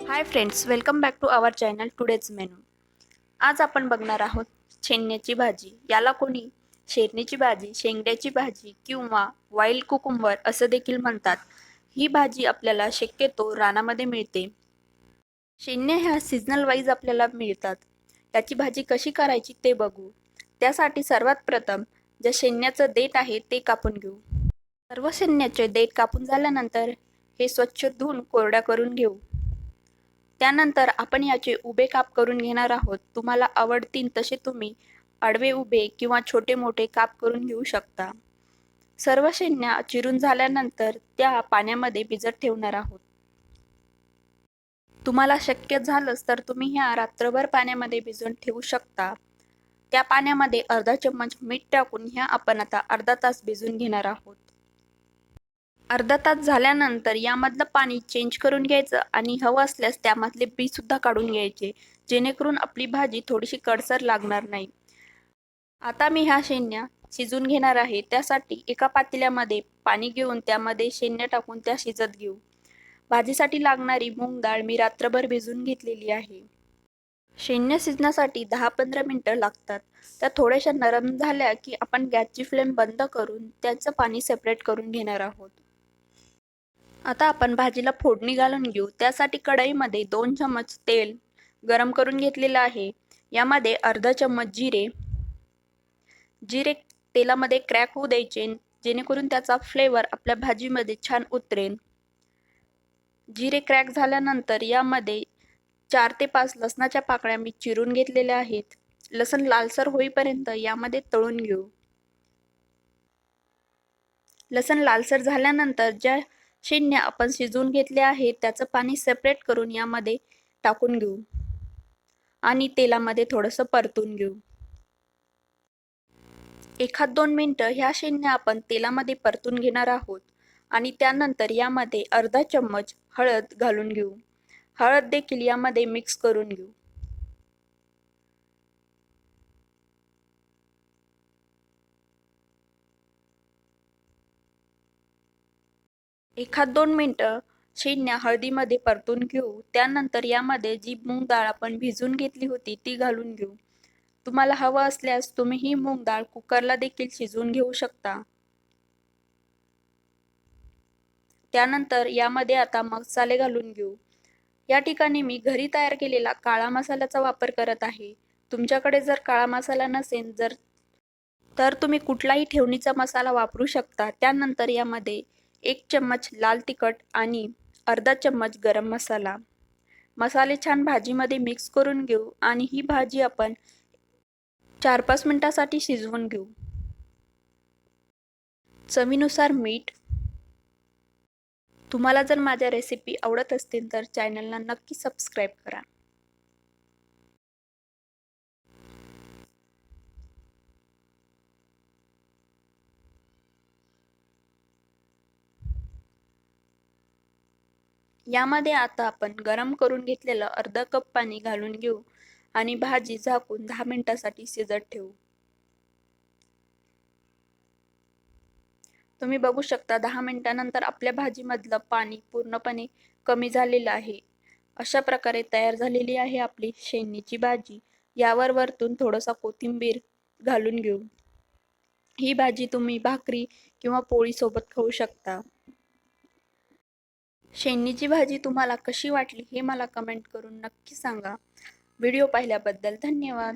High friends, welcome back to our channel today's menu. आज आपण बघणार आहोत शेंगण्याची भाजी. याला कोणी शेरणीची भाजी, शेंगड्याची भाजी किंवा वाईल्ड कुकुंबर असं देखील म्हणतात. ही भाजी आपल्याला शक्यतो रानामध्ये मिळते. शेंगण्या ह्या सीझनल वाईज आपल्याला मिळतात. याची भाजी कशी करायची ते बघू. त्यासाठी सर्वात प्रथम ज्या शेंगण्याचं देठ आहे ते कापून घेऊ. सर्व शेंगण्याचे देठ कापून झाल्यानंतर हे स्वच्छ धुवून कोरड्या करून घेऊ. त्यानंतर आपण याचे उभे काप करून घेणार आहोत. तुम्हाला आवडतील तसे तुम्ही आडवे उभे किंवा छोटे मोठे काप करून घेऊ शकता. सर्व शेंगण्या चिरून झाल्यानंतर त्या पाण्यामध्ये भिजत ठेवणार आहोत. तुम्हाला शक्य झालंच तर तुम्ही ह्या रात्रभर पाण्यामध्ये भिजवून ठेवू शकता. त्या पाण्यामध्ये अर्धा चम्मच मीठ टाकून ह्या आपण आता अर्धा तास भिजवून घेणार आहोत. अर्धा तास झाल्यानंतर यामधलं पाणी चेंज करून घ्यायचं आणि हवं असल्यास त्यामधले बी सुद्धा काढून घ्यायचे, जेणेकरून आपली भाजी थोडीशी कडसर लागणार नाही. आता मी ह्या शेंगण्या शिजून घेणार आहे. त्यासाठी एका पातेल्यामध्ये पाणी घेऊन त्यामध्ये शेंगण्या टाकून त्या शिजत घेऊ. भाजीसाठी लागणारी मूग डाळ मी रात्रभर भिजवून घेतलेली आहे. शेंगण्या शिजण्यासाठी 10-15 मिनिटं लागतात. त्या थोड्याशा नरम झाल्या की आपण गॅसची फ्लेम बंद करून त्याचं पाणी सेपरेट करून घेणार आहोत. आता आपण भाजीला फोडणी घालून घेऊ. त्यासाठी कढईमध्ये 2 चम्मच तेल गरम करून घेतलेलं आहे. यामध्ये अर्धा चम्मच जिरे तेलामध्ये क्रॅक होऊ द्यायचे, जेणेकरून त्याचा फ्लेवर आपल्या भाजीमध्ये छान उतरेल. जिरे क्रॅक झाल्यानंतर यामध्ये 4 ते 5 लसणाच्या पाकळ्या मी चिरून घेतलेल्या आहेत. लसण लालसर होईपर्यंत यामध्ये तळून घेऊ. लसण लालसर झाल्यानंतर ज्या शेंगण्या आपण शिजवून घेतल्या आहेत त्याचं पाणी सेपरेट करून यामध्ये टाकून घेऊ आणि तेलामध्ये थोडंसं परतून घेऊ. 1-2 मिनिटं ह्या शेंगण्या आपण तेलामध्ये परतून घेणार आहोत आणि त्यानंतर यामध्ये अर्धा चम्मच हळद घालून घेऊ. हळद देखील यामध्ये मिक्स करून घेऊ. 1-2 मिनिटं शेंगण्या हळदीमध्ये परतून घेऊ. त्यानंतर यामध्ये जी मूग डाळ आपण भिजून घेतली होती ती घालून घेऊ. तुम्हाला हवं असल्यास तुम्ही ही मूग डाळ कुकरला देखील शिजवून घेऊ शकता. त्यानंतर यामध्ये आता मसाले घालून घेऊ. या ठिकाणी मी घरी तयार केलेला काळा मसाल्याचा वापर करत आहे. तुमच्याकडे जर काळा मसाला नसेल तर तुम्ही कुठलाही ठेवणीचा मसाला वापरू शकता. त्यानंतर यामध्ये 1 चम्मच लाल तिखट आणि अर्धा चम्मच गरम मसाला. मसाले छान भाजीमध्ये मिक्स करून घेऊ आणि ही भाजी आपण 4-5 मिनिटांसाठी शिजवून घेऊ. चवीनुसार मीठ. तुम्हाला जर माझ्या रेसिपी आवडत असतील तर चॅनलला नक्की सबस्क्राईब करा. यामध्ये आता आपण गरम करून घेतलेलं अर्धा कप पाणी घालून घेऊ आणि भाजी झाकून 10 मिनिटांसाठी शिजत ठेवू. तुम्ही बघू शकता 10 मिनिटांनंतर आपल्या भाजीमधलं पाणी पूर्णपणे कमी झालेलं आहे. अशा प्रकारे तयार झालेली आहे आपली शेंगणीची भाजी. यावर वरतून थोडासा कोथिंबीर घालून घेऊ. ही भाजी तुम्ही भाकरी किंवा पोळी सोबत खाऊ शकता. शेंगणीची भाजी तुम्हाला कशी वाटली हे मला कमेंट करून नक्की सांगा. व्हिडिओ पाहिल्याबद्दल धन्यवाद.